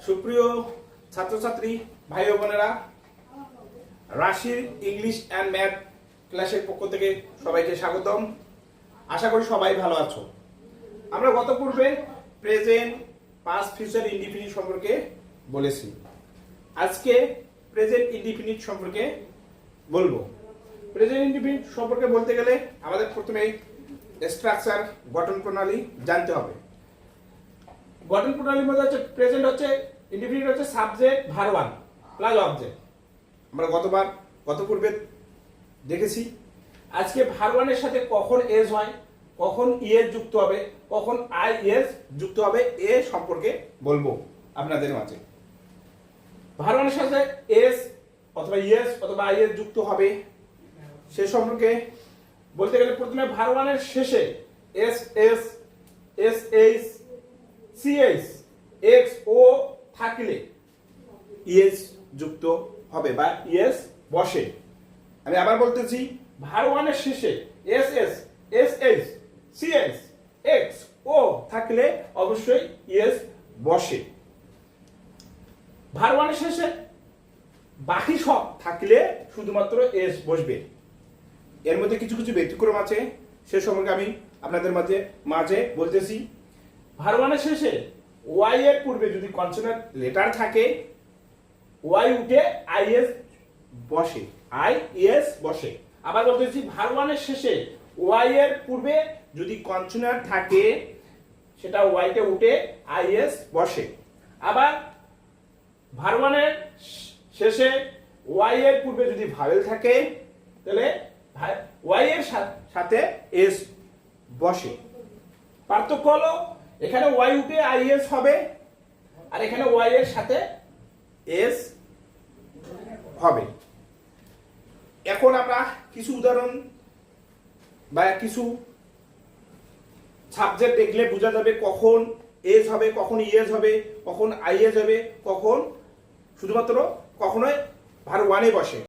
সুপ্রিয় ছাত্রছাত্রী ভাই ও বোনেরা, রাশির ইংলিশ অ্যান্ড ম্যাথ ক্লাসের পক্ষ থেকে সবাইকে স্বাগতম। আশা করি সবাই ভালো আছো। আমরা গত পূর্বে প্রেজেন্ট, পাস্ট, ফিউচার, ইনডিফিনিট সম্পর্কে বলেছি। আজকে প্রেজেন্ট ইনডিফিনিট সম্পর্কে বলবো। প্রেজেন্ট ইনডিফিনিট সম্পর্কে বলতে গেলে আমাদের প্রথমে স্ট্রাকচার, গঠন প্রণালী জানতে হবে। গঠন প্রণালীর মধ্যে হচ্ছে প্রেজেন্ট হচ্ছে ইনডিফিনিট হচ্ছে subject verb one plus object. আমরা গত পূর্বে দেখেছি। আজকে ভার্ব ওয়ানের সাথে কখন এস হয়, কখন ইএস যুক্ত হবে, কখন আই এস যুক্ত হবে এ সম্পর্কে বলবো আপনাদের মাঝে। ভার্ব ওয়ানের সাথে এস অথবা ইএস অথবা আই এস যুক্ত হবে সে সম্পর্কে বলতে গেলে প্রথমে ভার্ব ওয়ানের শেষে S S S H CS X O থাকলে ইএস যুক্ত হবে বা ইএস বসে। আমি আবার বলতেছি, ভার্ব ওয়ানের শেষে S S S H CS X O থাকলে অবশ্যই ইএস বসে। ভার্ব ওয়ানের শেষে বাকি সব থাকলে শুধুমাত্র এস বসবে। এর মধ্যে কিছু কিছু ব্যতিক্রম আছে, সে সম্পর্কে আমি আপনাদের মাঝে বলতেছি। ভার্ব ওয়ানের শেষে ওয়াই এর পূর্বে যদি কনসোনেন্ট লেটার থাকে, ওয়াই উঠে আইএস বসে, আইএস বসে। আবার বলতেছি, ভার্ব ওয়ানের শেষে ওয়াই এর পূর্বে যদি কনসোনেন্ট থাকে সেটা ওয়াইতে উঠে আইএস বসে। আবার ভার্ব ওয়ানের শেষে ওয়াই এর পূর্বে যদি ভাওয়েল থাকে তাহলে ওয়াই এর সাথে এস বসে। পার্থক্য হলো এখানে ওয়াই উঠে আইএস হবে আর এখানে ওয়াই এর সাথে এস হবে। এখন আমরা কিছু উদাহরণ বা কিছু সাবজেক্ট দেখলে বোঝা যাবে কখন এস হবে, কখন ইএস হবে, কখন আইএস হবে, কখন শুধুমাত্র কখনোই ভার্ব ওয়ানে বসে।